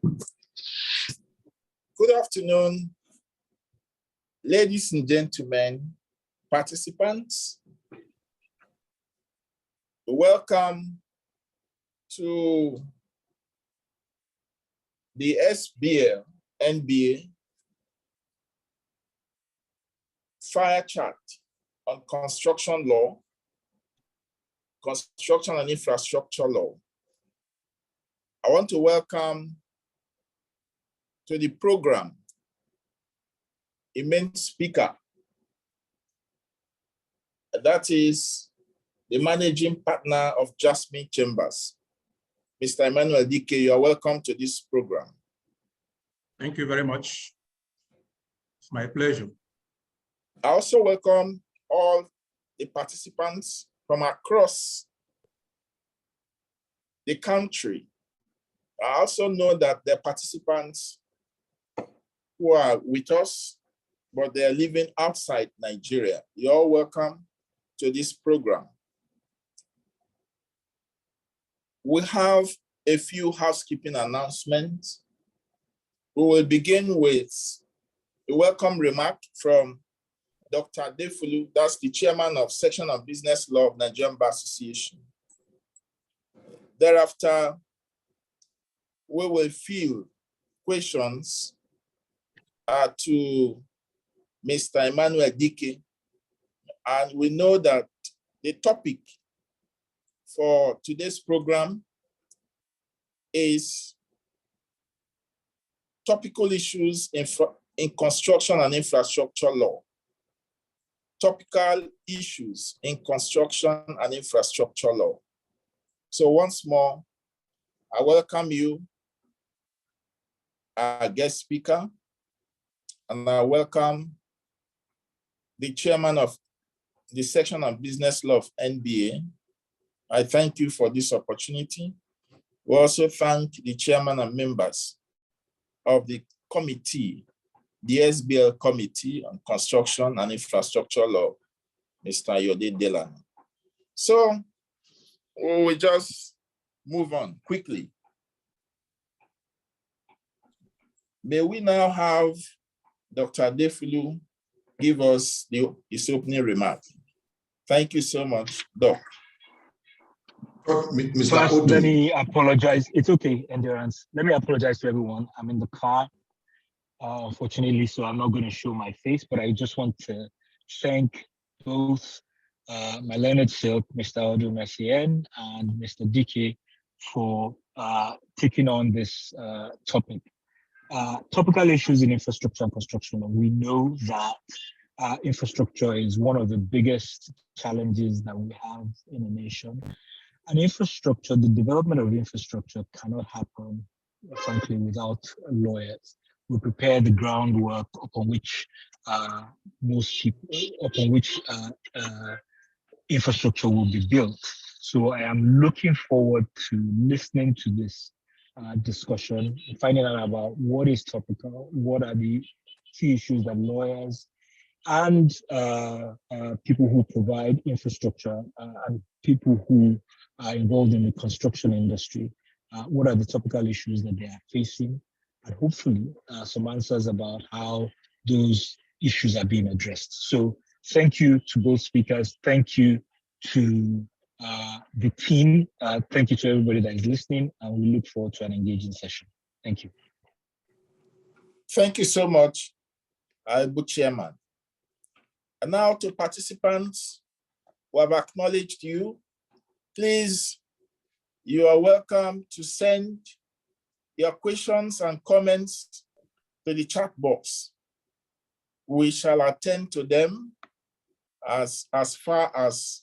Good afternoon, ladies and gentlemen, participants. Welcome to the SBL NBA Fire Chat on construction law, construction and infrastructure law. I want to welcome to the program a main speaker. That is the managing partner of Jasmine Chambers, Mr. Emmanuel Dike. You are welcome to this program. Thank you very much. It's my pleasure. I also welcome all the participants from across the country. I also know that the participants who are with us, but they are living outside Nigeria. You're all welcome to this program. We have a few housekeeping announcements. We will begin with a welcome remark from Dr. Defulu, that's the chairman of Section of Business Law of Nigerian Bar Association. Thereafter, we will field questions to Mr. Emmanuel Dike, and we know that the topic for today's program is topical issues in construction and infrastructure law. Topical issues in construction and infrastructure law. So once more, I welcome you, our guest speaker, and I welcome the chairman of the Section of Business Law of NBA. I thank you for this opportunity. We also thank the chairman and members of the committee, the SBL Committee on Construction and Infrastructure Law, Mr. Yode Delano. So we will just move on quickly. May we now have Dr. Defulu give us his opening remark. Thank you so much, Doc. First, let me apologize. It's okay, Endurance. Let me apologize to everyone. I'm in the car, unfortunately, so I'm not going to show my face, but I just want to thank both my learned self, Mr. Audrey Messien and Mr. Dike, for taking on this topic. Topical issues in infrastructure and construction. We know that infrastructure is one of the biggest challenges that we have in a nation. And infrastructure, the development of infrastructure cannot happen, frankly, without lawyers. We prepare the groundwork upon which infrastructure will be built. So I am looking forward to listening to this discussion, finding out about what is topical, what are the key issues that lawyers and people who provide infrastructure and people who are involved in the construction industry, what are the topical issues that they are facing, and hopefully some answers about how those issues are being addressed. So thank you to both speakers. Thank you to the team. Thank you to everybody that is listening, and we look forward to an engaging session. Thank you. Thank you so much, Albu Chairman. And now to participants who have acknowledged you, please, you are welcome to send your questions and comments to the chat box. We shall attend to them as far as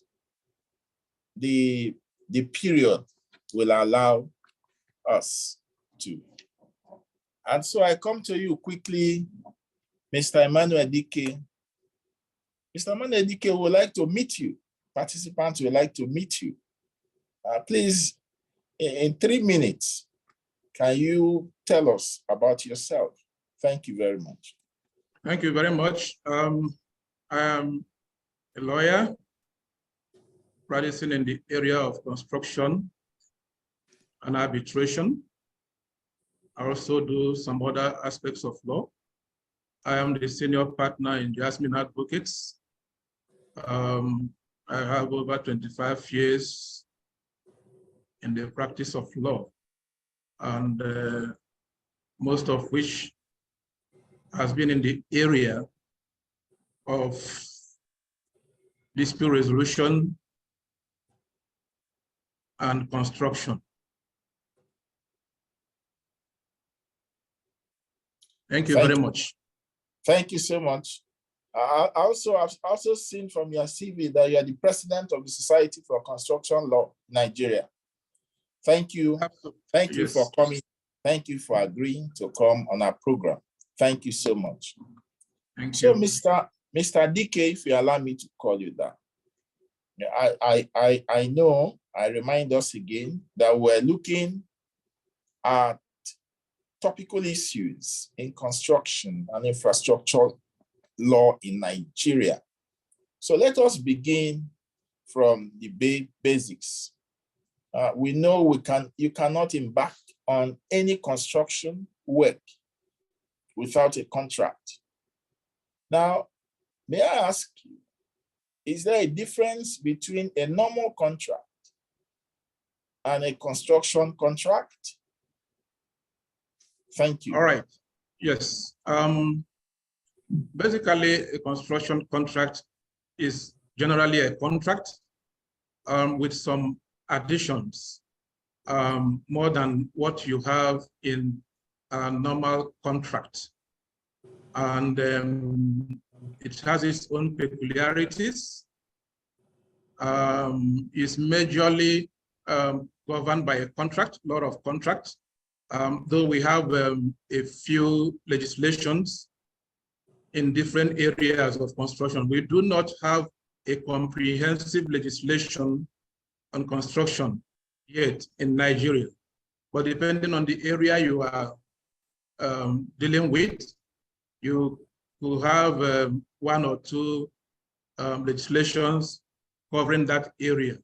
the period will allow us to. And so I come to you quickly, Mr. Emmanuel Dike. Mr. Emmanuel Dike would like to meet you. Participants would like to meet you. Please, in 3 minutes, can you tell us about yourself? Thank you very much. Thank you very much. I am a lawyer practicing in the area of construction and arbitration. I also do some other aspects of law. I am the senior partner in Jasmine Advocates. I have over 25 years in the practice of law, and most of which has been in the area of dispute resolution and construction. Thank you very much. Thank you so much. I've also seen from your CV that you are the president of the Society for Construction Law, Nigeria. Thank you. Thank you for coming. Thank you for agreeing to come on our program. Thank you so much. Thank you. So, Mr. DK, if you allow me to call you that, I know, I remind us again that we're looking at topical issues in construction and infrastructure law in Nigeria. So let us begin from the basics. We know you cannot embark on any construction work without a contract. Now, may I ask you, is there a difference between a normal contract and a construction contract? Thank you. All right. Yes. Basically, a construction contract is generally a contract with some additions, more than what you have in a normal contract. And it has its own peculiarities. It's majorly governed by a contract, law of contract, though we have a few legislations in different areas of construction. We do not have a comprehensive legislation on construction yet in Nigeria. But depending on the area you are dealing with, you will have one or two legislations covering that area.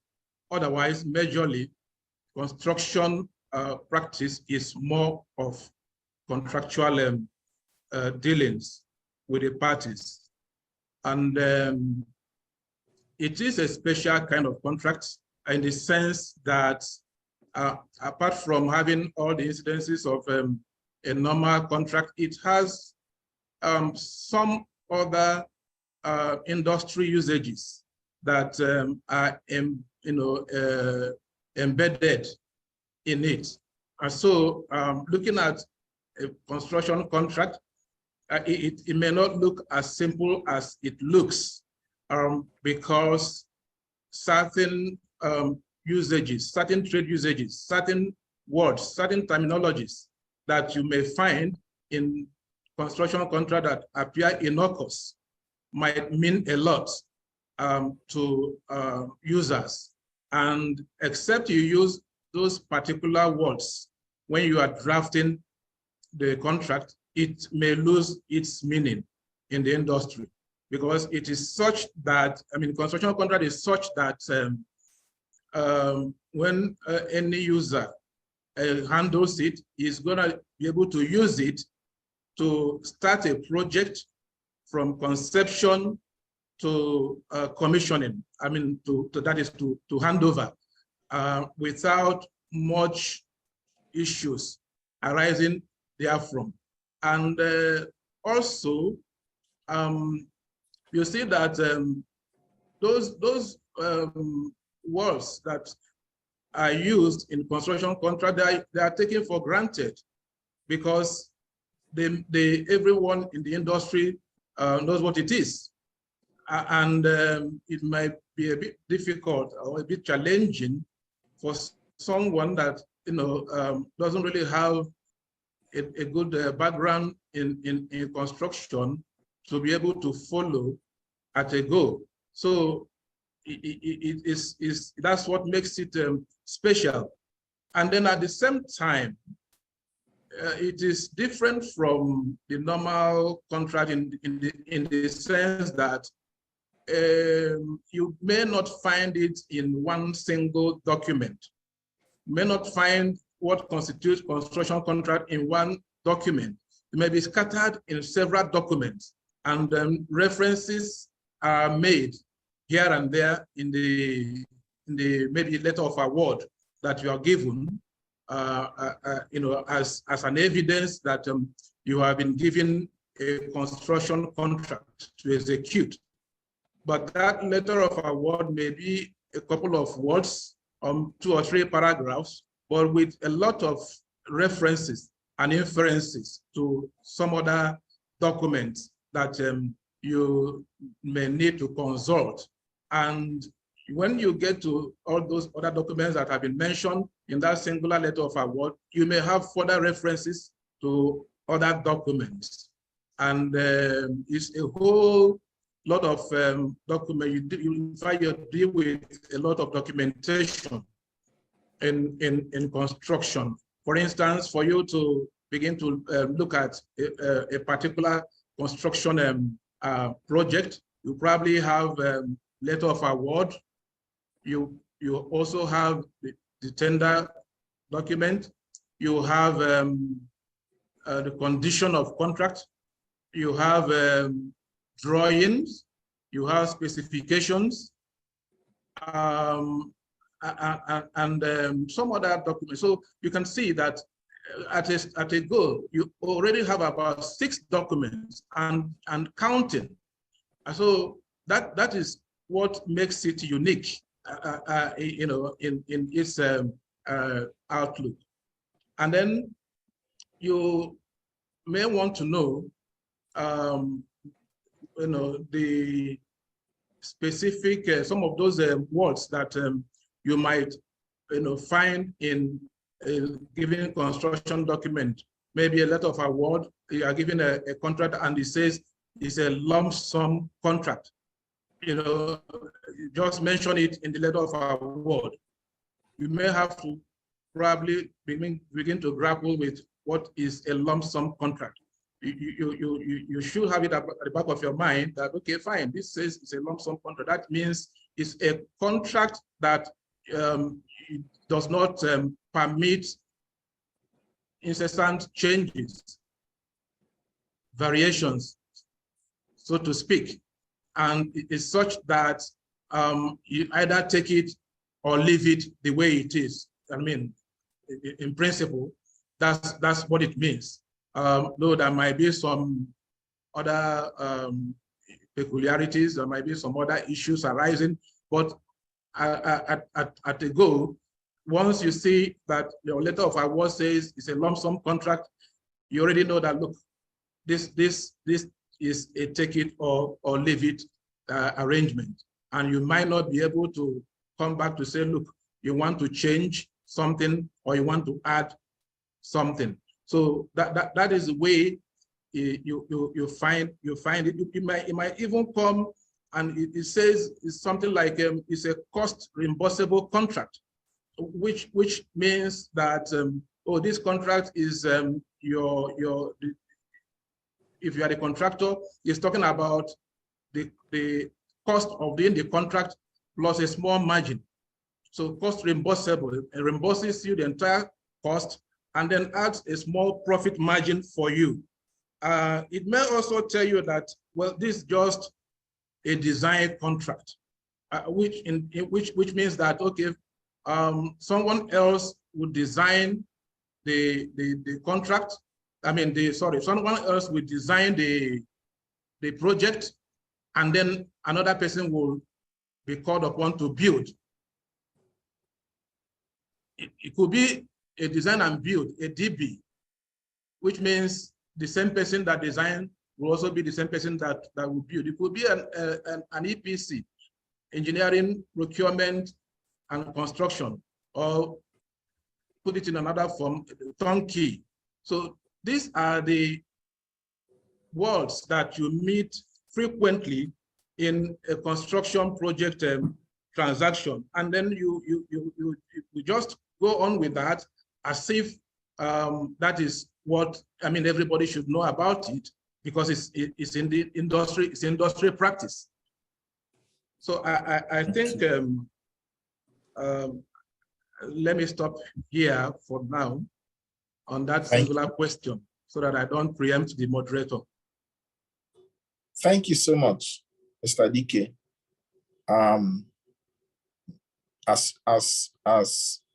Otherwise, majorly, construction practice is more of contractual dealings with the parties. And it is a special kind of contract in the sense that apart from having all the incidences of a normal contract, it has some other industry usages that are embedded in it. And so looking at a construction contract, it may not look as simple as it looks because certain usages, certain trade usages, certain words, certain terminologies that you may find in construction contract that appear innocuous might mean a lot to users. And except you use those particular words when you are drafting the contract, it may lose its meaning in the industry because it is such that, construction contract is such that when any user handles it, is gonna be able to use it to start a project from conception to commissioning. That is to hand over without much issues arising therefrom. And also, you see that those words that are used in construction contract, they are taken for granted because everyone in the industry knows what it is. And it might be a bit difficult or a bit challenging for someone that doesn't really have a good background in construction to be able to follow at a go. So that's what makes it special. And then at the same time, it is different from the normal contract in the sense that you may not find it in one single document. You may not find what constitutes construction contract in one document. It may be scattered in several documents, and references are made here and there in the maybe letter of award that you are given, as an evidence that you have been given a construction contract to execute. But that letter of award may be a couple of words, 2 or 3 paragraphs, but with a lot of references and inferences to some other documents that you may need to consult. And when you get to all those other documents that have been mentioned in that singular letter of award, you may have further references to other documents. And it's a whole lot of documents. In fact, you deal with a lot of documentation in construction. For instance, for you to begin to look at a particular construction project, you probably have letter of award. You also have the tender document. You have the condition of contract. You have drawings. You have specifications, and some other documents. So you can see that at a go, you already have about 6 documents and counting. So that is what makes it unique, in its outlook. And then you may want to know, the specific, some of those words that you might, find in a given construction document. Maybe a letter of award, you are given a contract and it says it's a lump sum contract. Just mention it in the letter of award. You may have to probably begin to grapple with what is a lump sum contract. You should have it at the back of your mind that, okay, fine, this says it's a lump sum contract. That means it's a contract that does not permit incessant changes, variations, so to speak. And it is such that you either take it or leave it the way it is. I mean, in principle, that's what it means. Though there might be some other peculiarities, there might be some other issues arising, but at a go, once you see that your letter of award says it's a lump sum contract, you already know that, look, this is a take it or leave it arrangement. And you might not be able to come back to say, look, you want to change something or you want to add something. So that is the way you find it. It might even come and it says it's something like it's a cost reimbursable contract, which means that this contract is if you are the contractor, it's talking about the cost of doing the contract plus a small margin. So cost reimbursable, it reimburses you the entire cost and then adds a small profit margin for you. It may also tell you that, well, this is just a design contract, which means that, okay, someone else would design the contract. I mean, someone else will design the project, and then another person will be called upon to build. It could be a design and build, a DB, which means the same person that designed will also be the same person that will build. It could be an EPC, engineering, procurement, and construction, or put it in another form, turnkey. So these are the words that you meet frequently in a construction project transaction. And then you just go on with that as if that is what, I mean, everybody should know about it because it's in the industry, it's industry practice. So I think let me stop here for now on that singular question so that I don't preempt the moderator. Thank you so much, Mr. Dike. As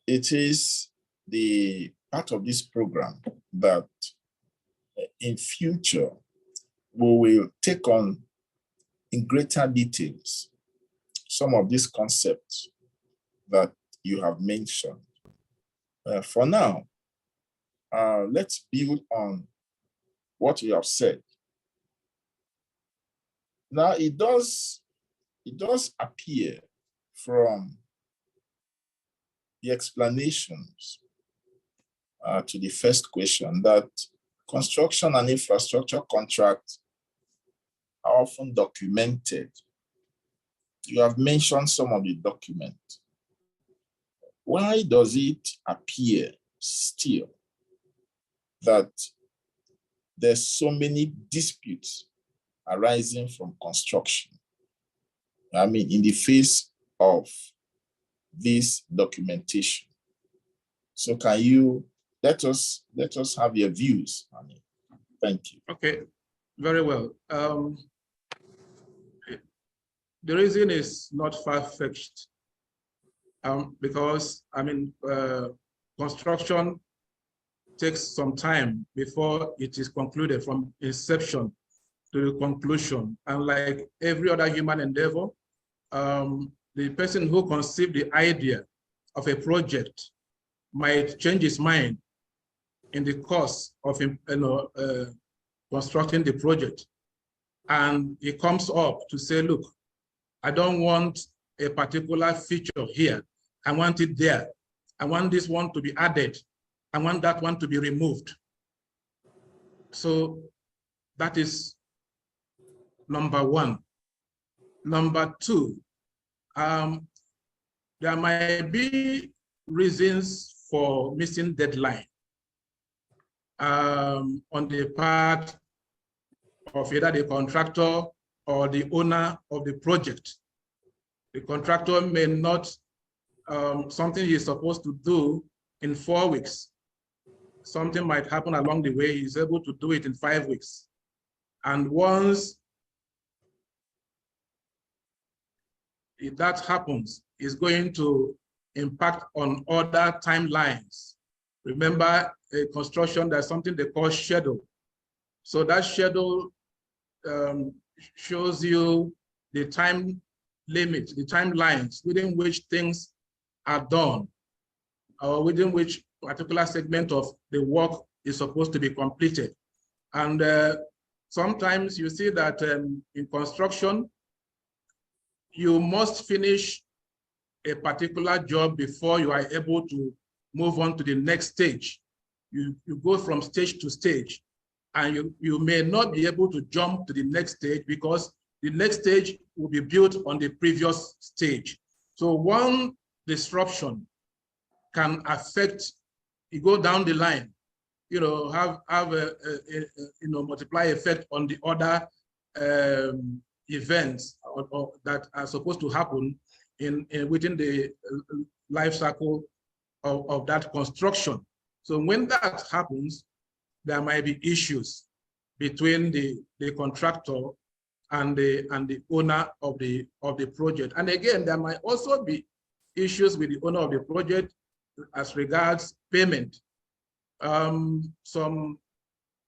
it is the part of this program that in future we will take on in greater details some of these concepts that you have mentioned. For now, let's build on what you have said. Now, it does appear from the explanations to the first question that construction and infrastructure contracts are often documented. You have mentioned some of the documents. Why does it appear still that there's so many disputes arising from construction? I mean, in the face of this documentation. So can you let us have your views on it? Thank you. Okay, very well. The reason is not far-fetched because, I mean, construction takes some time before it is concluded from inception to the conclusion. And like every other human endeavor, the person who conceived the idea of a project might change his mind in the course of constructing the project. And he comes up to say, look, I don't want a particular feature here. I want it there. I want this one to be added. I want that one to be removed. So that is number one. Number two, there might be reasons for missing deadline on the part of either the contractor or the owner of the project. The contractor may not, something he's supposed to do in 4 weeks. Something might happen along the way, he's able to do it in 5 weeks. And once if that happens, it's going to impact on other timelines. Remember, a construction, there's something they call schedule. So that schedule shows you the time limit, the timelines within which things are done, or within which particular segment of the work is supposed to be completed. And sometimes you see that in construction, you must finish a particular job before you are able to move on to the next stage. You go from stage to stage, and you may not be able to jump to the next stage because the next stage will be built on the previous stage. So one disruption can affect, you go down the line, have a multiply effect on the other events that are supposed to happen within the life cycle of that construction. So when that happens, there might be issues between the contractor and the owner of the project. And again, there might also be issues with the owner of the project as regards payment. Some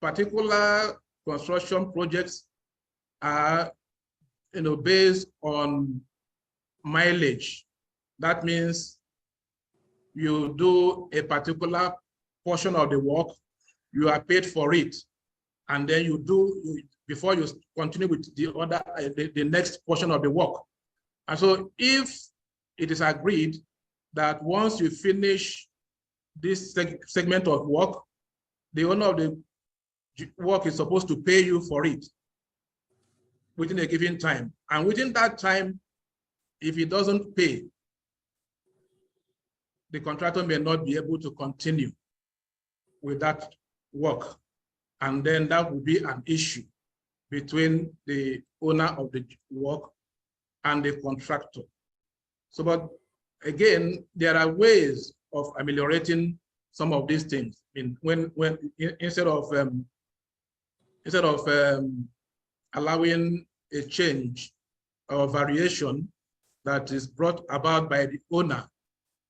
particular construction projects are based on mileage. That means you do a particular portion of the work, you are paid for it, and then before you continue with the next portion of the work. And so if it is agreed that once you finish this segment of work, the owner of the work is supposed to pay you for it within a given time. And within that time, if he doesn't pay, the contractor may not be able to continue with that work. And then that will be an issue between the owner of the work and the contractor. So, but again, there are ways of ameliorating some of these things. I mean, instead of allowing a change or variation that is brought about by the owner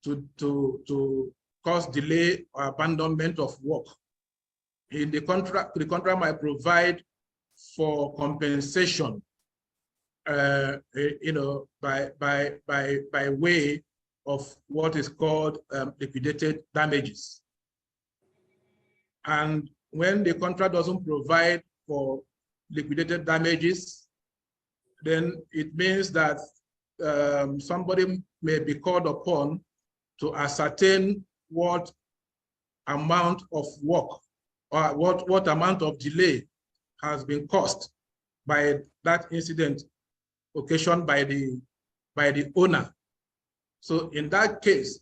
to cause delay or abandonment of work. In the contract might provide for compensation, by way of what is called liquidated damages. And when the contract doesn't provide for liquidated damages, then it means that somebody may be called upon to ascertain what amount of work or what amount of delay has been caused by that incident occasioned by the owner. So in that case,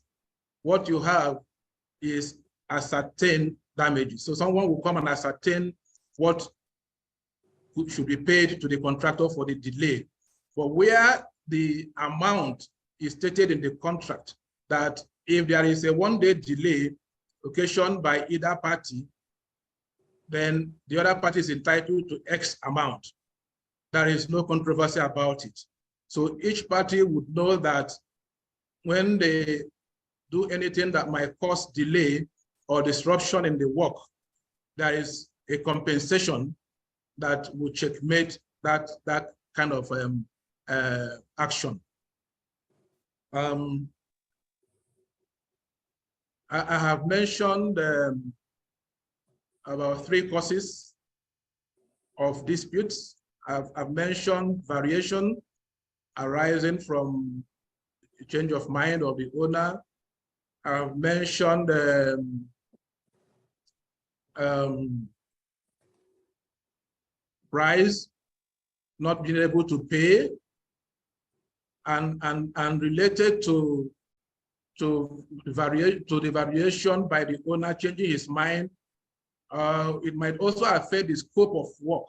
what you have is ascertained damages. So someone will come and ascertain what should be paid to the contractor for the delay. But where the amount is stated in the contract that if there is a one-day delay occasioned by either party, then the other party is entitled to X amount. There is no controversy about it. So each party would know that when they do anything that might cause delay or disruption in the work, there is a compensation that will checkmate that kind of action. I have mentioned about 3 causes of disputes. I've mentioned variation arising from a change of mind of the owner. I've mentioned price not being able to pay, and related to the variation by the owner changing his mind. It might also affect the scope of work,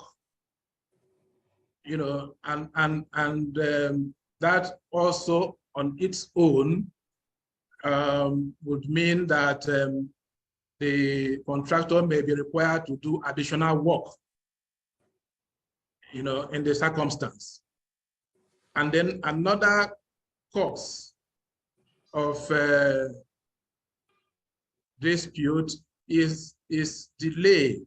and that also on its own would mean that the contractor may be required to do additional work, in the circumstance. And then another cause of dispute is delay.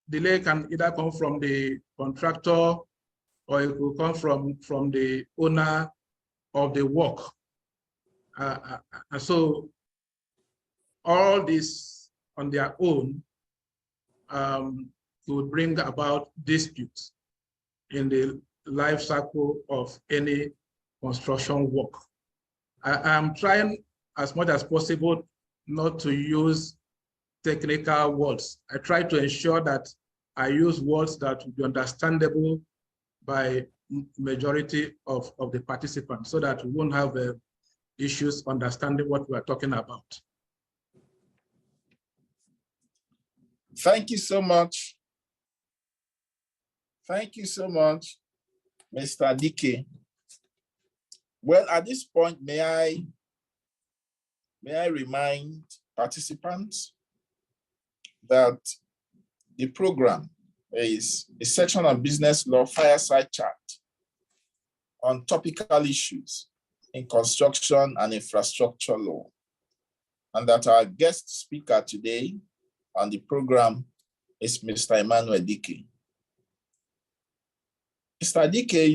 Delay can either come from the contractor or it will come from the owner of the work. And so all this on their own could bring about disputes in the life cycle of any construction work. I am trying as much as possible not to use technical words. I try to ensure that I use words that will be understandable by majority of the participants so that we won't have issues understanding what we are talking about. Thank you so much. Thank you so much, Mr. Dike. Well, at this point, may I remind participants that the program is a section of business law fireside chat on topical issues in construction and infrastructure law, and that our guest speaker today on the program is Mr. Emmanuel Dike. Mr. Dike,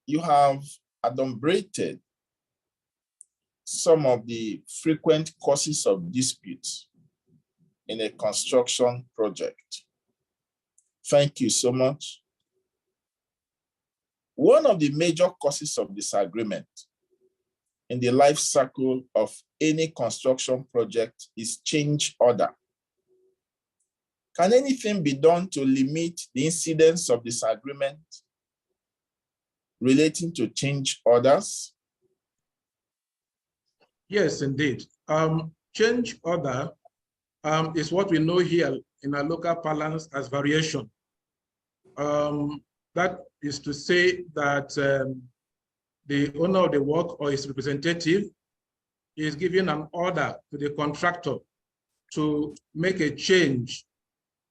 you have adumbrated some of the frequent causes of disputes in a construction project. Thank you so much. One of the major causes of disagreement in the life cycle of any construction project is change order. Can anything be done to limit the incidence of disagreement relating to change orders? Yes, indeed. Change order is what we know here in our local parlance as variation. That is to say that the owner of the work or his representative is giving an order to the contractor to make a change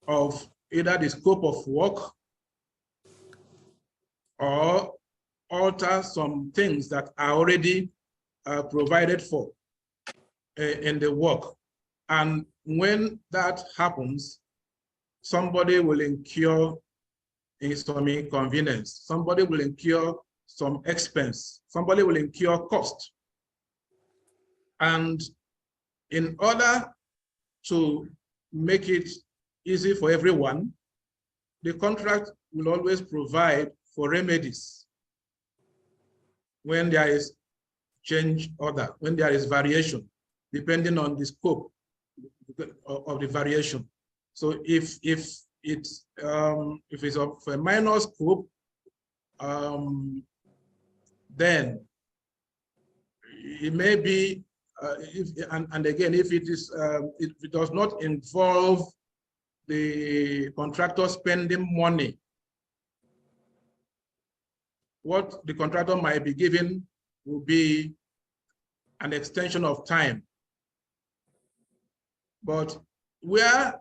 of either the scope of work or alter some things that are already provided for in the work. And when that happens, somebody will incur some inconvenience, somebody will incur some expense, somebody will incur cost. And in order to make it easy for everyone, the contract will always provide for remedies when there is change order, when there is variation, depending on the scope of the variation. So if it's of a minor scope, then it may be, and again, if it is, if it does not involve the contractor spending money, what the contractor might be given will be an extension of time. But where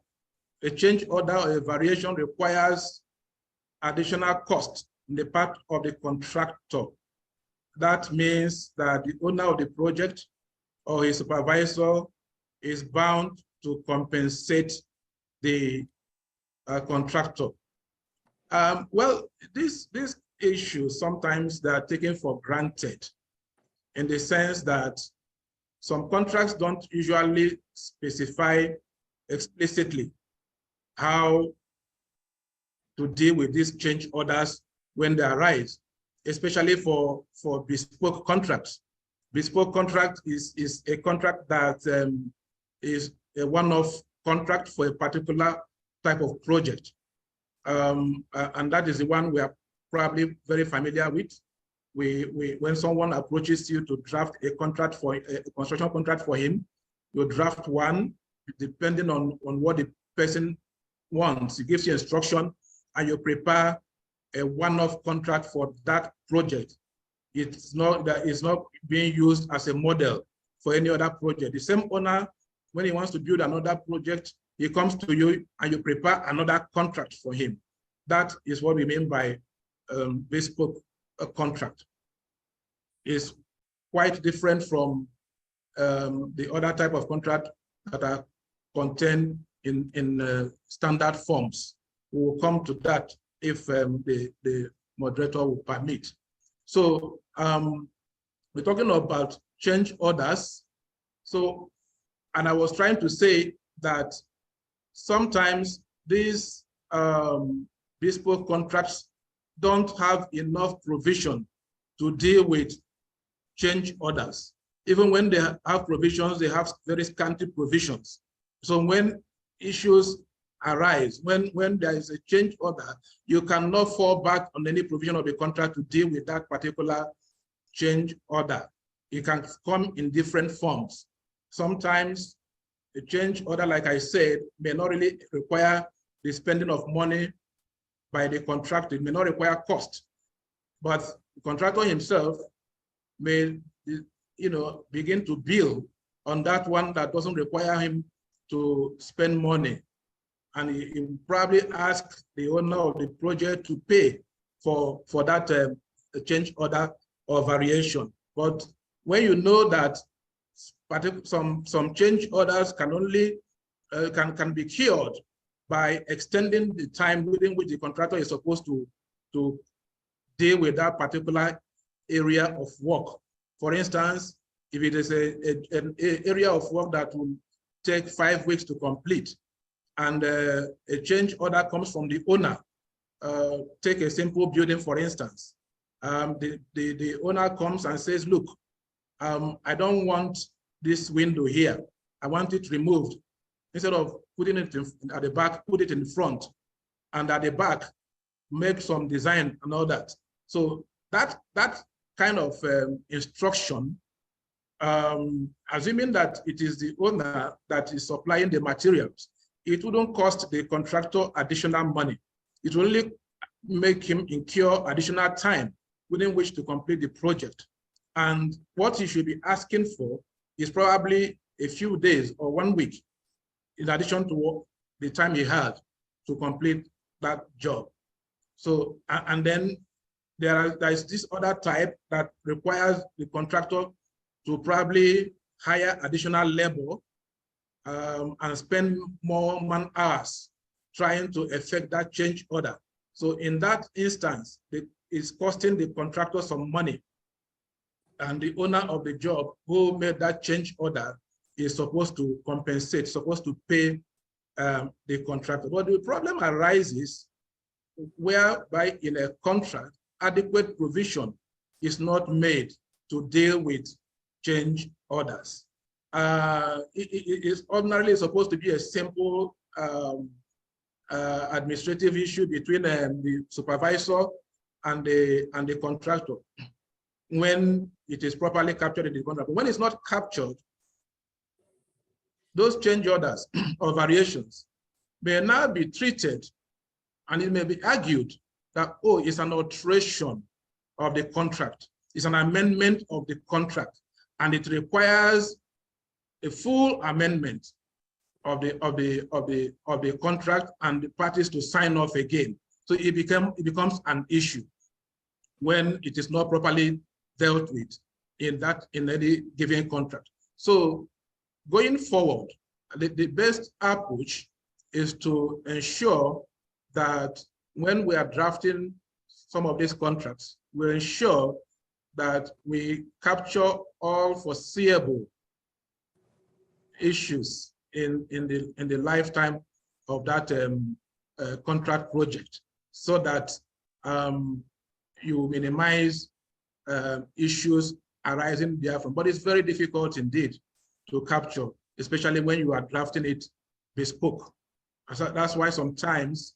a change order or a variation requires additional cost on the part of the contractor, that means that the owner of the project or his supervisor is bound to compensate the contractor. Well, these issues sometimes they are taken for granted, in the sense that some contracts don't usually specify explicitly how to deal with these change orders when they arise, especially for bespoke contracts. Bespoke contract is a contract that is a one-off contract for a particular type of project. And that is the one we are probably very familiar with. When someone approaches you to draft a contract for a construction contract for him, you draft one depending on what the person wants. He gives you instruction and you prepare a one-off contract for that project. It's not being used as a model for any other project. The same owner, when he wants to build another project, he comes to you and you prepare another contract for him. That is what we mean by bespoke contract. Is quite different from the other type of contract that are contained in standard forms. We will come to that if the moderator will permit. So we're talking about change orders. So, and I was trying to say that sometimes these bespoke contracts don't have enough provision to deal with change orders. Even when they have provisions, they have very scanty provisions. So when issues arise, when there is a change order, you cannot fall back on any provision of the contract to deal with that particular change order. It can come in different forms. Sometimes the change order, like I said, may not really require the spending of money by the contractor. It may not require cost, but the contractor himself may, begin to bill on that one that doesn't require him to spend money. And he will probably ask the owner of the project to pay for that change order or variation. But when you know that some change orders can only can be cured by extending the time within which the contractor is supposed to deal with that particular area of work. For instance, if it is an area of work that will take 5 weeks to complete, and a change order comes from the owner, take a simple building, for instance. The owner comes and says, look, I don't want this window here. I want it removed. Instead of putting it at the back, put it in front. And at the back, make some design and all that. So that kind of instruction, assuming that it is the owner that is supplying the materials, it wouldn't cost the contractor additional money. It will only make him incur additional time within which to complete the project. And what he should be asking for is probably a few days or 1 week, in addition to the time he had to complete that job. So, and then there is this other type that requires the contractor to probably hire additional labor and spend more man hours trying to effect that change order. So in that instance, it's costing the contractor some money, and the owner of the job who made that change order is supposed to compensate, supposed to pay the contractor. But the problem arises whereby in a contract, adequate provision is not made to deal with change orders. It is ordinarily supposed to be a simple administrative issue between the supervisor and the contractor when it is properly captured in the contract. But when it's not captured, those change orders or variations may now be treated, and it may be argued that, oh, it's an alteration of the contract. It's an amendment of the contract, and it requires a full amendment of the contract and the parties to sign off again. So it becomes an issue when it is not properly dealt with in any given contract. So going forward, the best approach is to ensure that when we are drafting some of these contracts, we ensure that we capture all foreseeable issues in the lifetime of that contract project, so that you minimize issues arising therefrom. But it's very difficult indeed to capture, especially when you are drafting it bespoke. So that's why sometimes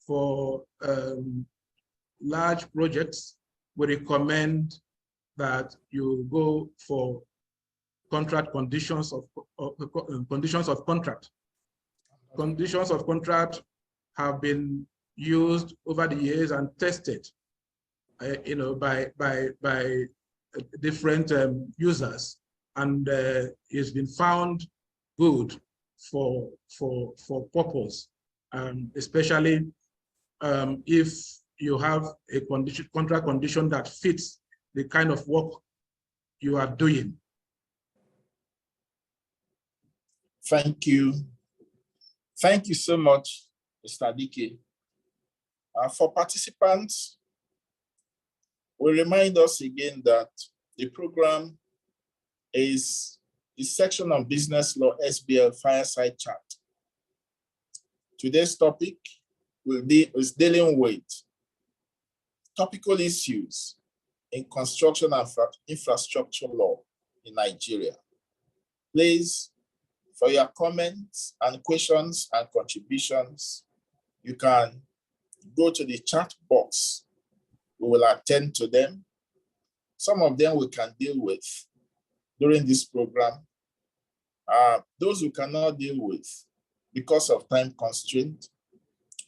for large projects, we recommend that you go for contract conditions of contract. Conditions of contract have been used over the years and tested, by different users, and it's been found good for purpose, especially if you have a contract condition that fits the kind of work you are doing. Thank you. Thank you so much, Mr. Dike. For participants, we remind us again that the program is the section on business law SBL fireside chat. Today's topic is dealing with topical issues in construction and infrastructure law in Nigeria. Please, for your comments and questions and contributions, you can go to the chat box. We will attend to them. Some of them we can deal with during this program. Those we cannot deal with because of time constraint,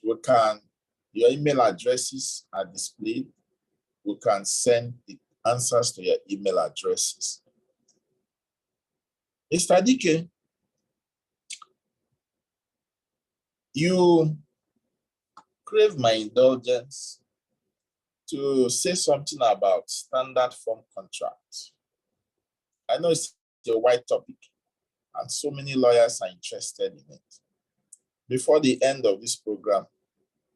your email addresses are displayed. We can send the answers to your email addresses. Mr. Dike, you crave my indulgence to say something about standard form contracts. I know it's a wide topic and so many lawyers are interested in it. Before the end of this program,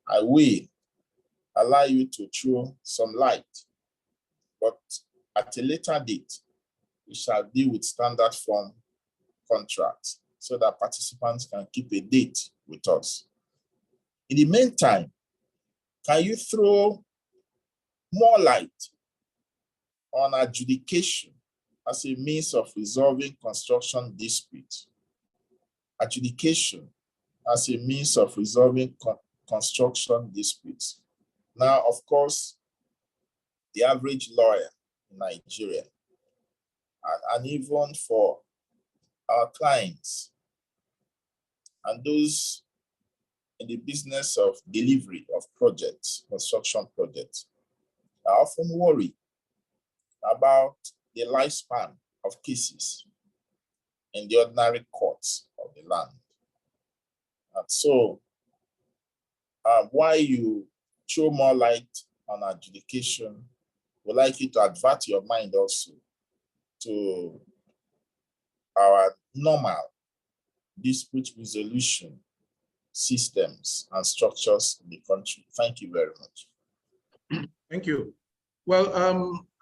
I will allow you to throw some light, but at a later date, we shall deal with standard form contracts so that participants can keep a date with us. In the meantime, can you throw more light on adjudication as a means of resolving construction disputes? Adjudication as a means of resolving construction disputes. Now, of course, the average lawyer in Nigeria, and even for our clients and those in the business of delivery of projects, construction projects, are often worried about the lifespan of cases in the ordinary courts of the land. And so, while you throw more light on adjudication, we'd like you to advert your mind also to our normal dispute resolution systems and structures in the country. Thank you very much. Thank you. Well,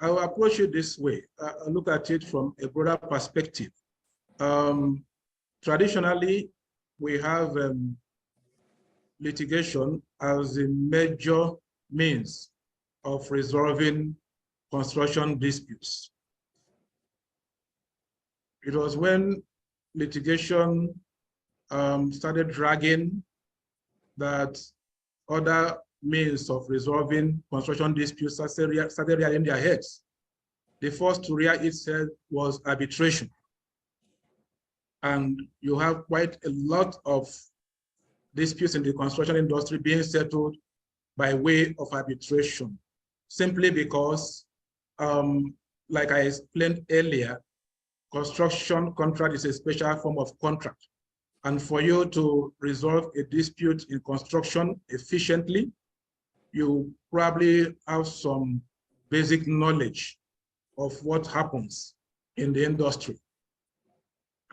I'll approach it this way. I look at it from a broader perspective. Traditionally, we have litigation as a major means of resolving construction disputes. It was when litigation started dragging that other means of resolving construction disputes started rearing their heads. The first to rear its head was arbitration. And you have quite a lot of disputes in the construction industry being settled by way of arbitration, simply because, like I explained earlier, construction contract is a special form of contract. And for you to resolve a dispute in construction efficiently, you probably have some basic knowledge of what happens in the industry.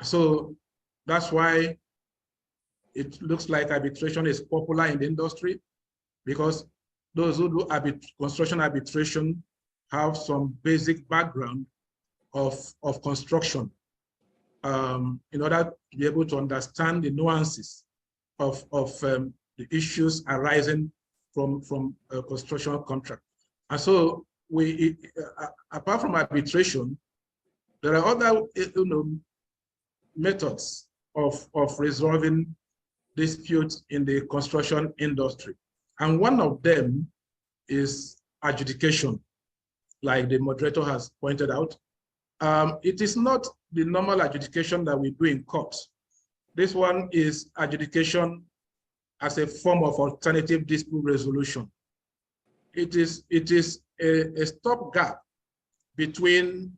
So that's why it looks like arbitration is popular in the industry, because those who do construction arbitration have some basic background of construction in order to be able to understand the nuances of the issues arising from a construction contract. And so we, apart from arbitration, there are other methods of resolving disputes in the construction industry. And one of them is adjudication, like the moderator has pointed out. It is not the normal adjudication that we do in court. This one is adjudication as a form of alternative dispute resolution. It is a stopgap between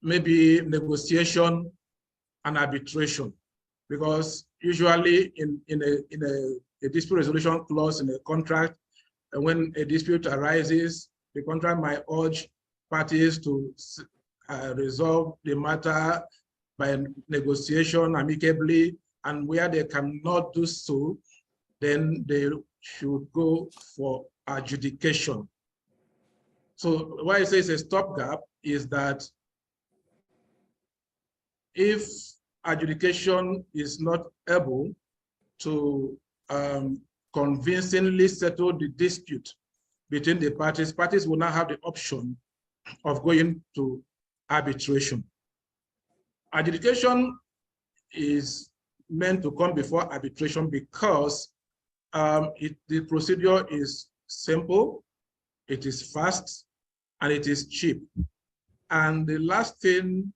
maybe negotiation and arbitration, because usually in a dispute resolution clause in a contract, and when a dispute arises, the contract might urge parties to resolve the matter by negotiation amicably, and where they cannot do so, then they should go for adjudication. So why I say it's a stopgap is that if adjudication is not able to convincingly settle the dispute between the parties, parties will now have the option of going to arbitration. Adjudication is meant to come before arbitration because the procedure is simple, it is fast, and it is cheap. And the last thing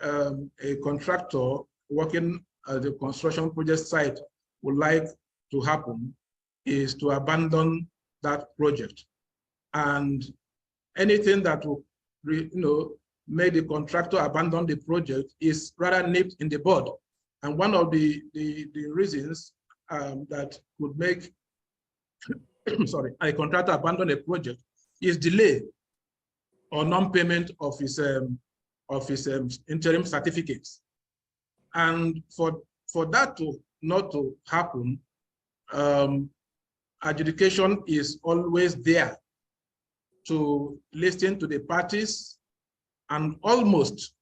a contractor working at the construction project site would like to happen is to abandon that project. And anything that will make the contractor abandon the project is rather nipped in the bud. And one of the reasons that would make a contractor abandon a project is delay or non-payment of his interim certificates. And for that not to happen, adjudication is always there to listen to the parties and almost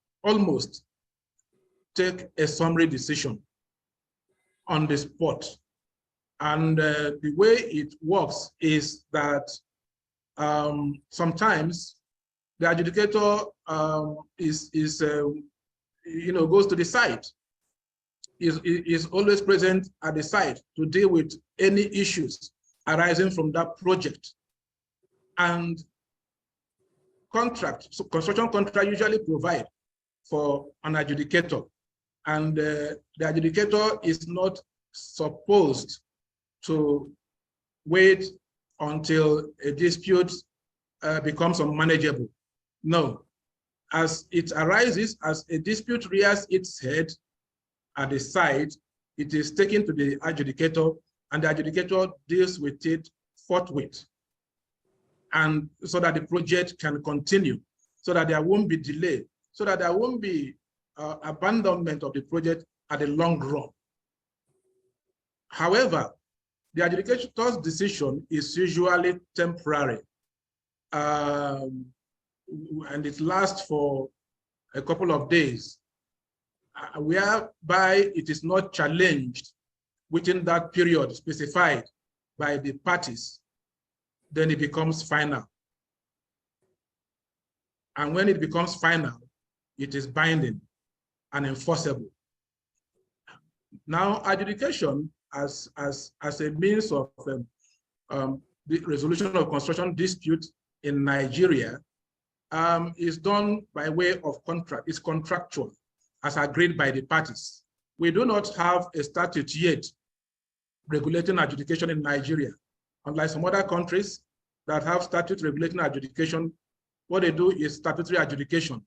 take a summary decision on the spot. And the way it works is that sometimes the adjudicator goes to the site, is always present at the site to deal with any issues arising from that project. And construction contract usually provide for an adjudicator, and the adjudicator is not supposed to wait until a dispute becomes unmanageable. No. As it arises, as a dispute rears its head at the site, it is taken to the adjudicator, and the adjudicator deals with it forthwith, and so that the project can continue, so that there won't be delay, so that there won't be abandonment of the project at the long run. However, the adjudicator's decision is usually temporary, and it lasts for a couple of days, whereby it is not challenged within that period specified by the parties. Then it becomes final. And when it becomes final, it is binding and enforceable. Now, adjudication as a means of the resolution of construction dispute in Nigeria is done by way of contract. It's contractual, as agreed by the parties. We do not have a statute yet regulating adjudication in Nigeria. Unlike some other countries that have statutes regulating adjudication, what they do is statutory adjudication.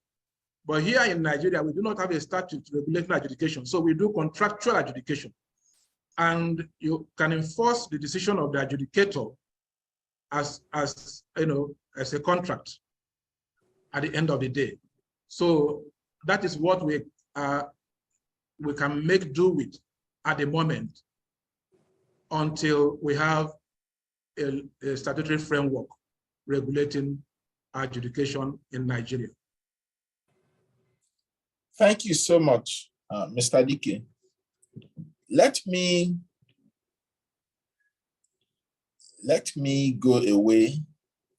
But here in Nigeria, we do not have a statute regulating adjudication, so we do contractual adjudication. And you can enforce the decision of the adjudicator as a contract at the end of the day. So that is what we can make do with at the moment until we have a statutory framework regulating adjudication in Nigeria. Thank you so much, Mr. Dike. Let me go away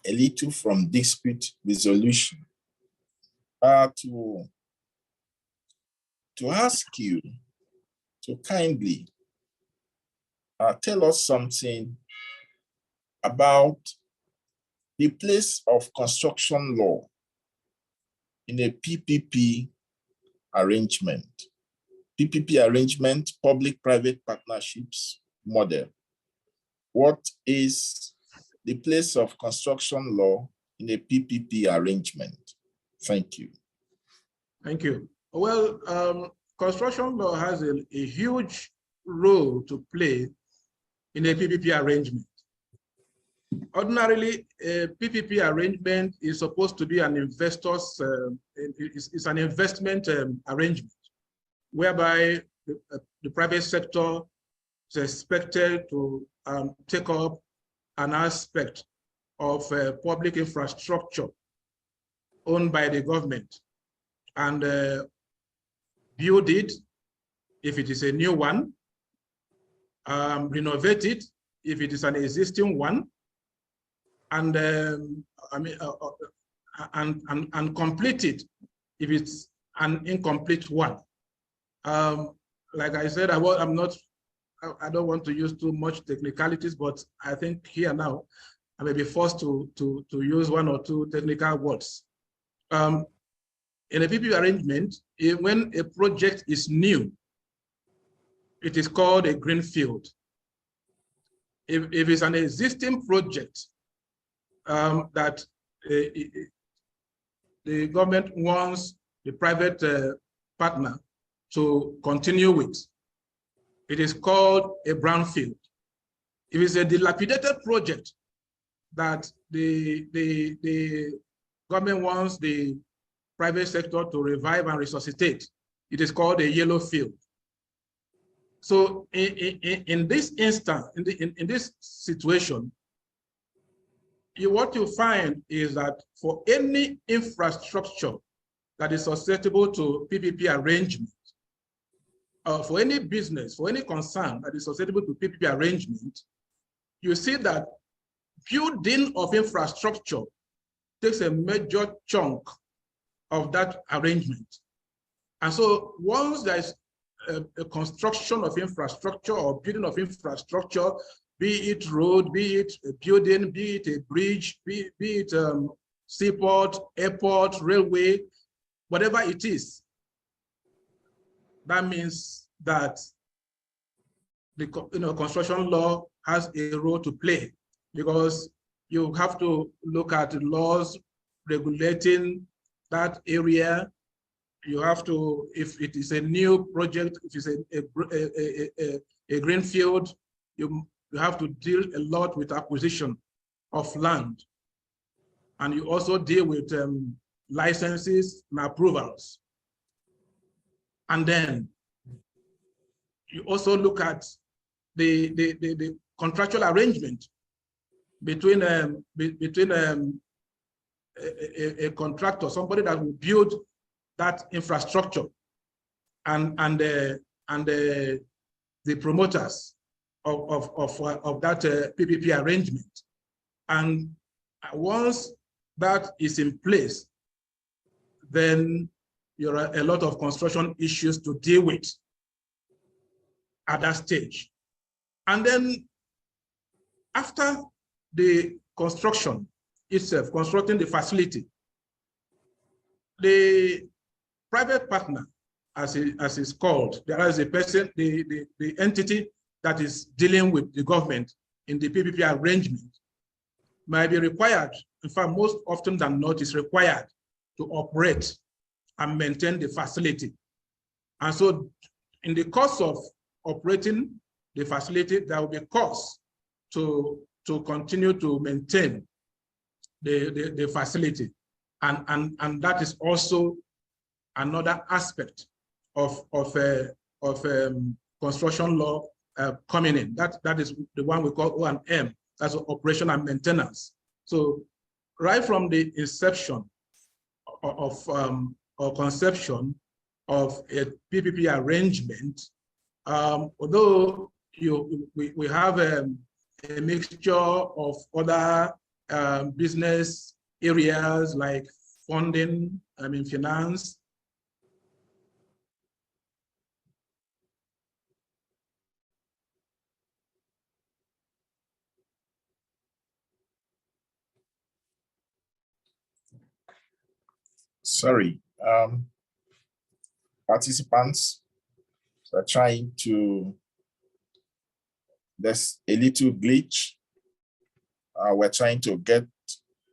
a little from dispute resolution to ask you to kindly tell us something about the place of construction law in a PPP arrangement. PPP arrangement, public-private partnerships model. What is the place of construction law in a PPP arrangement? Thank you. Thank you. Well, construction law has a huge role to play in a PPP arrangement. Ordinarily, a PPP arrangement is supposed to be an investor's, it's an investment arrangement, whereby the private sector is expected to take up an aspect of public infrastructure owned by the government and build it if it is a new one, renovate it if it is an existing one, and and complete it if it's an incomplete one. Like I said, I don't want to use too much technicalities, but I think here now I may be forced to use one or two technical words. In a PPP arrangement, when a project is new, it is called a greenfield. If it's an existing project that the government wants the private partner to continue with, it is called a brownfield. If it's a dilapidated project that the government wants the private sector to revive and resuscitate, it is called a yellow field. So in this instance, in this situation, what you find is that for any infrastructure that is susceptible to PPP arrangement, for any business, for any concern that is susceptible to PPP arrangement, you see that building of infrastructure takes a major chunk of that arrangement. And so once there's a construction of infrastructure or building of infrastructure, be it road, be it a building, be it a bridge, be it seaport, airport, railway, whatever it is, that means that the construction law has a role to play, because you have to look at laws regulating that area. You have to, if it is a new project, if it's a greenfield, you have to deal a lot with acquisition of land. And you also deal with licenses and approvals. And then you also look at the contractual arrangement between a contractor, somebody that will build that infrastructure, and the promoters of that PPP arrangement. And once that is in place, then there are a lot of construction issues to deal with at that stage. And then after the construction itself, constructing the facility, the private partner, as it's called, there is a person, the entity that is dealing with the government in the PPP arrangement, might be required, in fact, most often than not, is required to operate and maintain the facility. And so in the course of operating the facility, there will be costs to continue to maintain the facility. And that is also another aspect of construction law coming in. That is the one we call O&M, that's operation and maintenance. So right from the inception of or conception of a PPP arrangement, although we have a mixture of other business areas like funding, finance. Sorry, participants are trying to, there's a little glitch. We're trying to get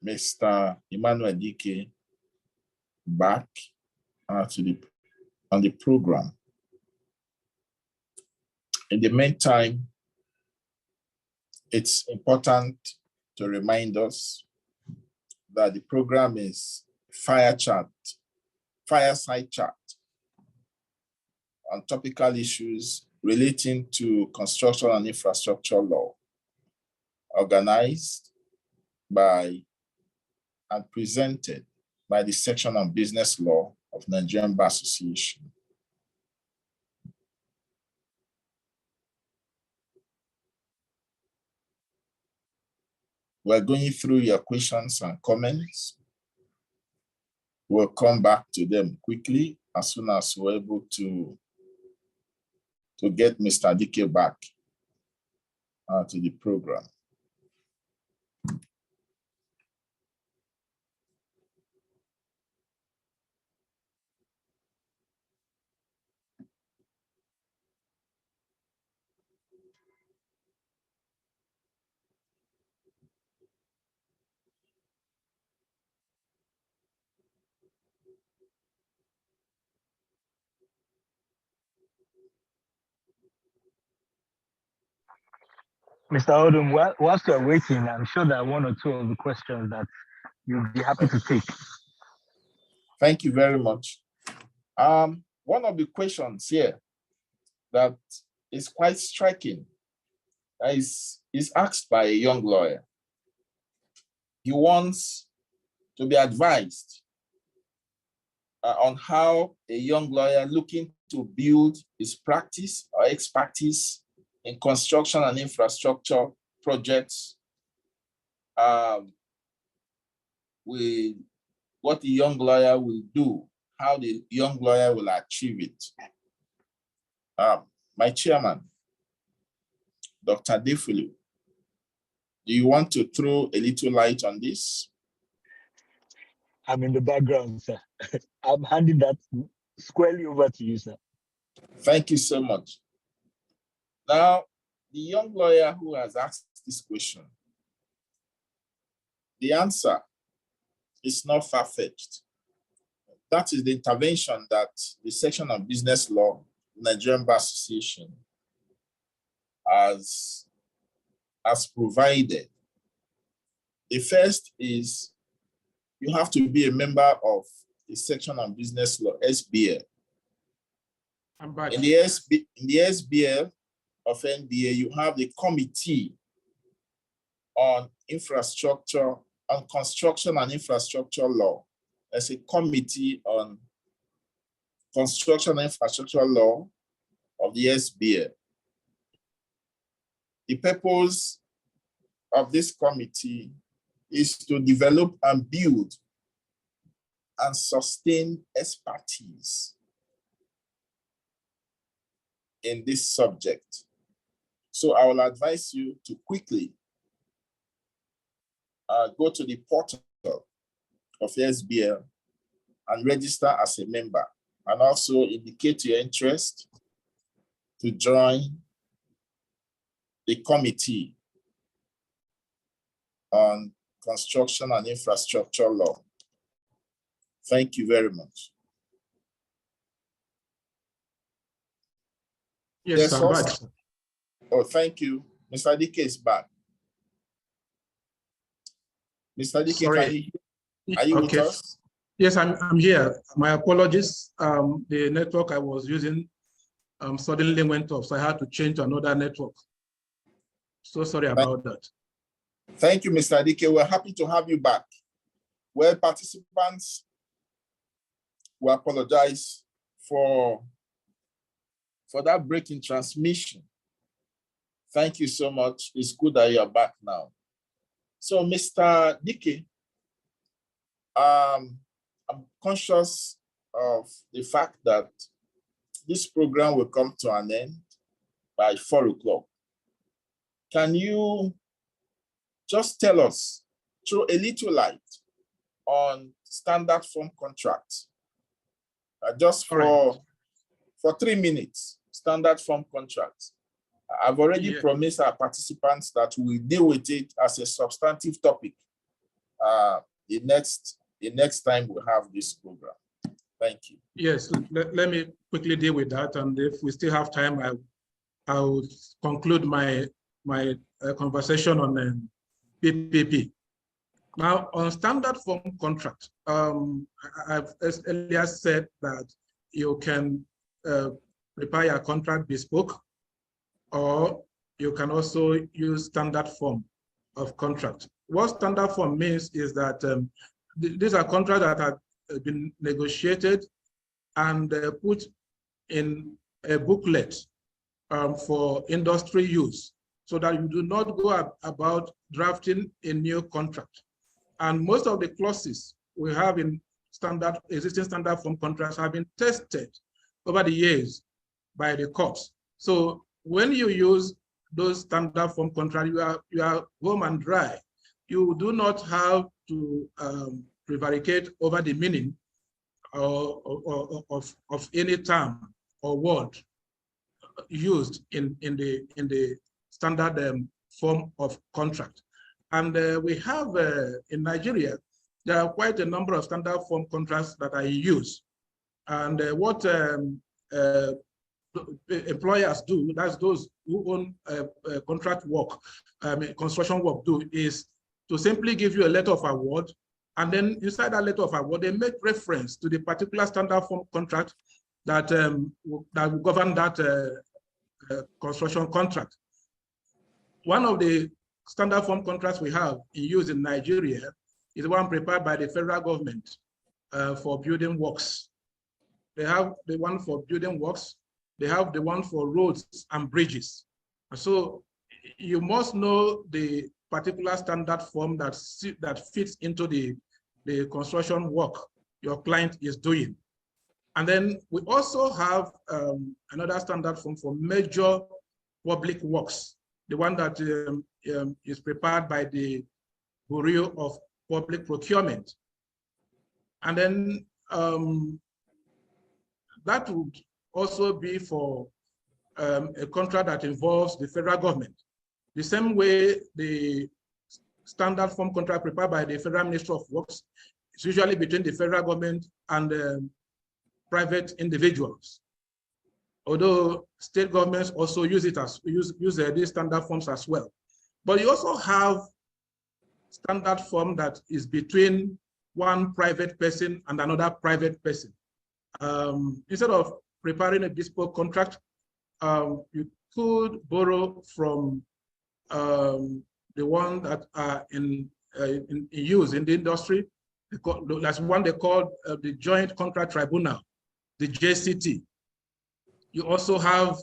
Mr. Emmanuel Dike back on the program. In the meantime, it's important to remind us that the program is fireside chat on topical issues relating to construction and infrastructure law, organized by and presented by the Section on Business Law of Nigerian Bar Association. We're going through your questions and comments. We'll come back to them quickly as soon as we're able to get Mr. Dike back to the program. Mr. Odom, whilst you're waiting, I'm sure there are one or two of the questions that you'll be happy to take. Thank you very much. One of the questions here that is quite striking is asked by a young lawyer. He wants to be advised on how a young lawyer looking to build his practice or expertise in construction and infrastructure projects, with what the young lawyer will do, how the young lawyer will achieve it. My chairman, Dr. Defulu, do you want to throw a little light on this? I'm in the background, sir. I'm handing that squarely over to you, sir. Thank you so much. Now, the young lawyer who has asked this question The answer is not far-fetched. That is the intervention that the section of business law, Nigerian Bar Association, has provided. The first is you have to be a member of the section of business law, SBL. In the SBL of NBA, you have the committee on infrastructure, on construction and infrastructure law. There's a committee on construction and infrastructure law of the SBL. The purpose of this committee is to develop and build and sustain expertise in this subject. So I will advise you to quickly go to the portal of SBL and register as a member, and also indicate your interest to join the committee on construction and infrastructure law. Thank you very much. Yes, I'm back. Oh, thank you. Mr. Dike is back. Mr. Dike, are you with us? Yes, I'm here. My apologies. The network I was using suddenly went off, so I had to change to another network. So sorry about that. Thank you, Mr. Dike. We're happy to have you back. Well, participants, we apologize for that break in transmission. Thank you so much. It's good that you're back now. So, Mr. Dike, I'm conscious of the fact that this program will come to an end by 4 o'clock. Can you just tell us, throw a little light on standard form contracts? Just for 3 minutes, standard form contracts. I've already promised our participants that we'll deal with it as a substantive topic the next time we have this program. Thank you. Yes, let me quickly deal with that, and if we still have time, I'll conclude my conversation on PPP. Now, on standard form contract, I've earlier said that you can prepare a contract bespoke, or you can also use standard form of contract. What standard form means is that these are contracts that have been negotiated and put in a booklet for industry use, so that you do not go about drafting a new contract. And most of the clauses we have in existing standard form contracts have been tested over the years by the courts. So when you use those standard form contracts, you are home and dry. You do not have to prevaricate over the meaning of any term or word used in the standard form of contract. And we have in Nigeria, there are quite a number of standard form contracts that are in use. And what employers do, that's those who own contract work, construction work do, is to simply give you a letter of award, and then inside that letter of award, they make reference to the particular standard form contract that will govern that construction contract. One of the standard form contracts we have in use in Nigeria is the one prepared by the federal government for building works. They have the one for building works. They have the one for roads and bridges. So you must know the particular standard form that fits into the construction work your client is doing. And then we also have another standard form for major public works, the one that is prepared by the Bureau of Public Procurement. And then that would also be for a contract that involves the federal government. The same way the standard form contract prepared by the Federal Ministry of Works. It's usually between the federal government and private individuals. Although state governments also use these standard forms as well. But you also have standard form that is between one private person and another private person. Instead of preparing a bespoke contract, you could borrow from the one that are in use in the industry. That's one they call the Joint Contract Tribunal, the JCT. You also have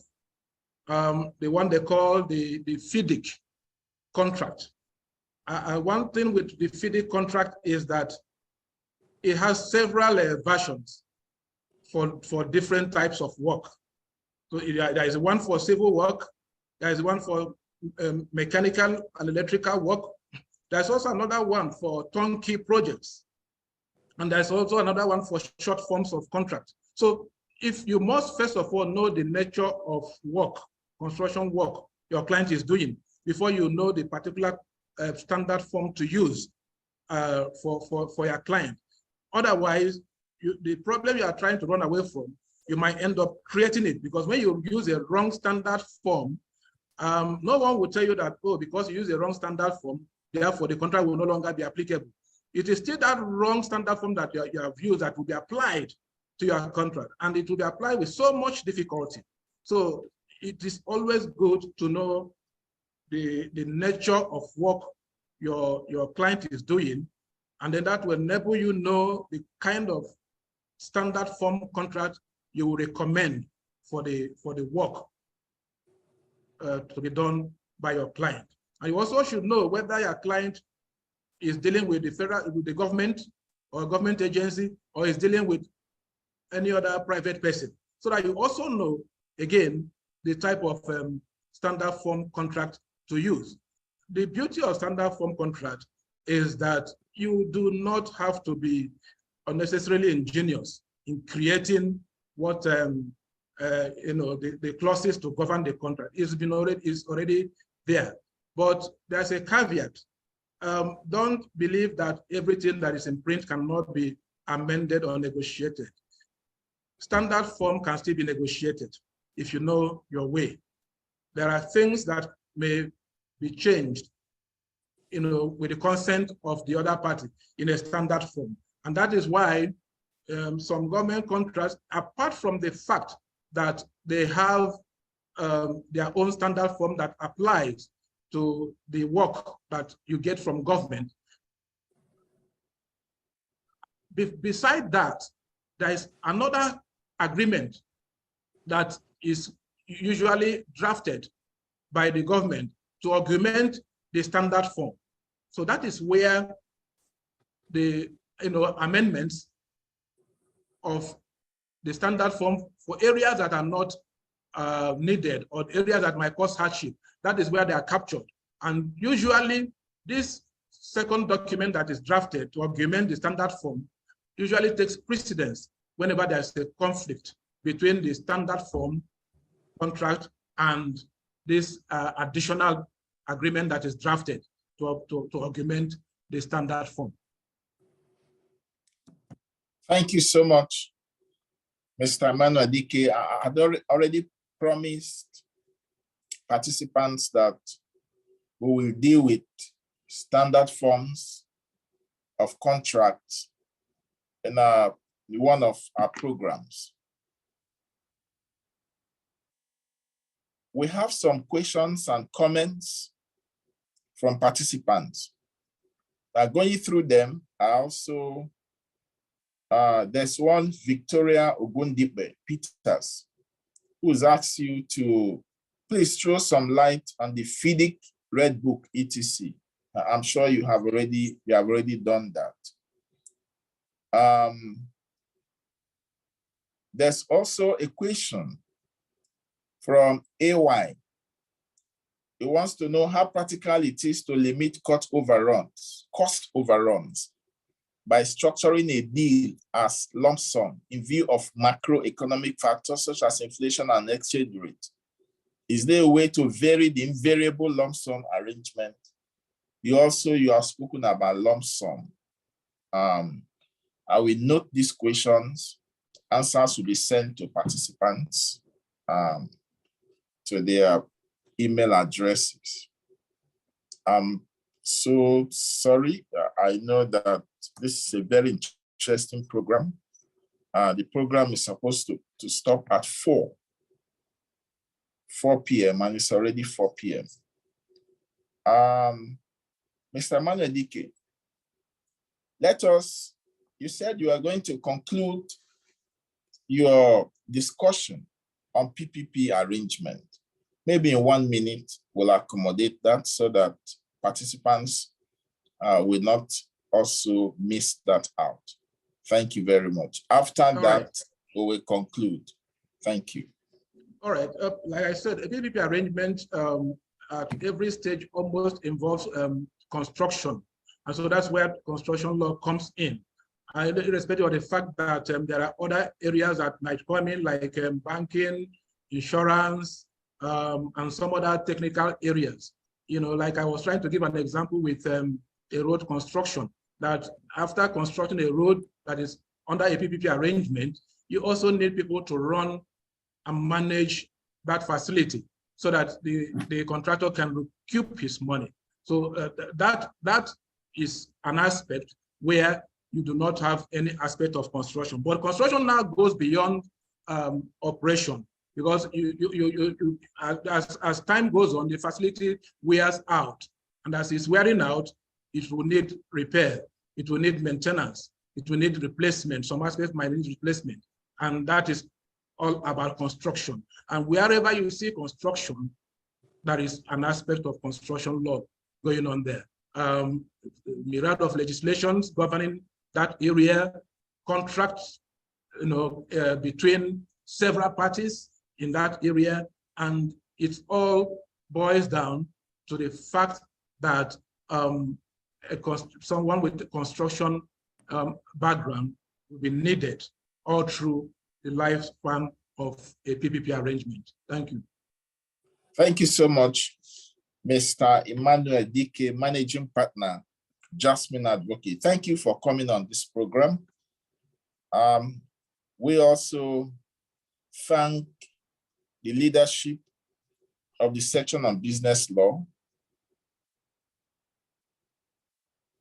the one they call the FIDIC contract. One thing with the FIDIC contract is that it has several versions for different types of work. So there is one for civil work, there is one for mechanical and electrical work. There's also another one for turnkey projects. And there's also another one for short forms of contract. So if you must first of all know the nature of work, construction work your client is doing, before you know the particular standard form to use for your client. Otherwise, the problem you are trying to run away from, you might end up creating it, because when you use a wrong standard form, no one will tell you that, oh, because you use a wrong standard form, therefore the contract will no longer be applicable. It is still that wrong standard form that you have used that will be applied to your contract, and it will be applied with so much difficulty. So it is always good to know the nature of work your client is doing, and then that will enable you know the kind of standard form contract you will recommend for the work to be done by your client. And you also should know whether your client is dealing with the government or a government agency, or is dealing with any other private person, so that you also know, again, the type of standard form contract to use. The beauty of standard form contract is that you do not have to be unnecessarily ingenious in creating what the clauses to govern the contract is already there. But there's a caveat. Don't believe that everything that is in print cannot be amended or negotiated. Standard form can still be negotiated if you know your way. There are things that may be changed, with the consent of the other party in a standard form. And that is why some government contracts, apart from the fact that they have their own standard form that applies to the work that you get from government, beside that, there is another agreement that is usually drafted by the government to augment the standard form. So that is where the amendments of the standard form for areas that are not needed, or areas that might cause hardship, that is where they are captured. And usually this second document that is drafted to augment the standard form usually takes precedence whenever there's a conflict between the standard form contract and this additional agreement that is drafted to augment the standard form. Thank you so much, Mr. Emmanuel Dike. I had already promised participants that we will deal with standard forms of contracts in one of our programs. We have some questions and comments from participants. Going through them, there's one, Victoria Ogundipe Peters, who's asked you to please throw some light on the FIDIC Red Book, etc. I'm sure you have already done that. There's also a question from AY. He wants to know how practical it is to limit cost overruns by structuring a deal as lump sum in view of macroeconomic factors such as inflation and exchange rate. Is there a way to vary the invariable lump sum arrangement You have spoken about lump sum. I will note these questions. Answers will be sent to participants to their email addresses. I'm so sorry. I know that this is a very interesting program. The program is supposed to stop at 4 p.m. and it's already 4 p.m. Mr. Emmanuel Dike, you said you are going to conclude your discussion on PPP arrangement. Maybe in 1 minute, we'll accommodate that so that participants will not also miss that out. Thank you very much. After that, we will conclude. Thank you. All right. Like I said, a PPP arrangement at every stage almost involves construction. And so that's where construction law comes in. Irrespective of the fact that there are other areas that might come in, like banking, insurance, and some other technical areas. You know, like I was trying to give an example with a road construction, that after constructing a road that is under a PPP arrangement, you also need people to run and manage that facility so that the contractor can recoup his money. So that is an aspect where you do not have any aspect of construction. But construction now goes beyond operation, because as time goes on, the facility wears out. And as it's wearing out, it will need repair, it will need maintenance, it will need replacement. Some aspects might need replacement. And that is all about construction. And wherever you see construction, that is an aspect of construction law going on there. Myriad of legislations governing that area, contracts, between several parties in that area, and it all boils down to the fact that someone with a construction background will be needed all through the lifespan of a PPP arrangement. Thank you. Thank you so much, Mr. Emmanuel Dike, Managing Partner, Jasmine Advocate. Thank you for coming on this program. We also thank the leadership of the section on business law.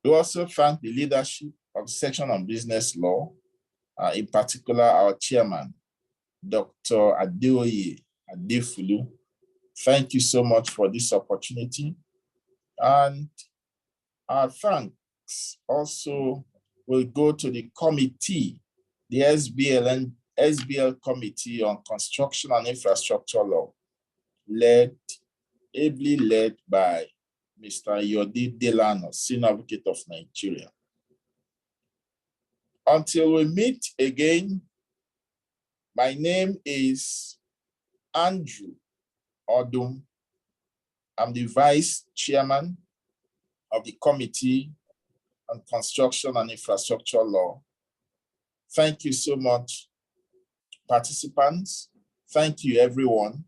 We also thank the leadership of the section on business law, in particular our chairman, Dr. Adeoye Adefulu. Thank you so much for this opportunity. And our thanks also will go to the committee, the SBL and SBL Committee on Construction and Infrastructure Law, ably led by Mr. Yodi Delano, Senior Advocate of Nigeria. Until we meet again, my name is Andrew Odum. I'm the Vice Chairman of the Committee on Construction and Infrastructure Law. Thank you so much, participants. Thank you, everyone.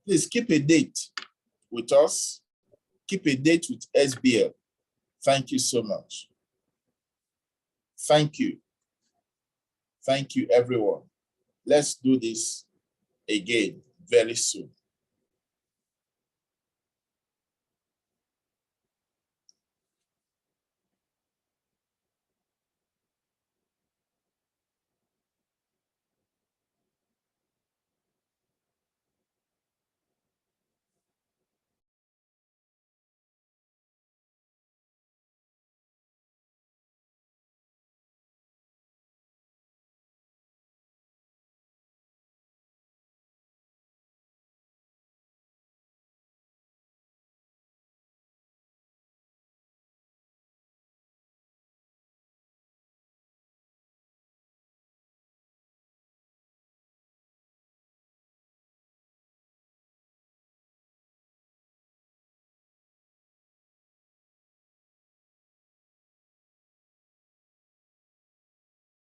Please keep a date with us. Keep a date with SBL. Thank you so much. Thank you. Thank you, everyone. Let's do this again very soon.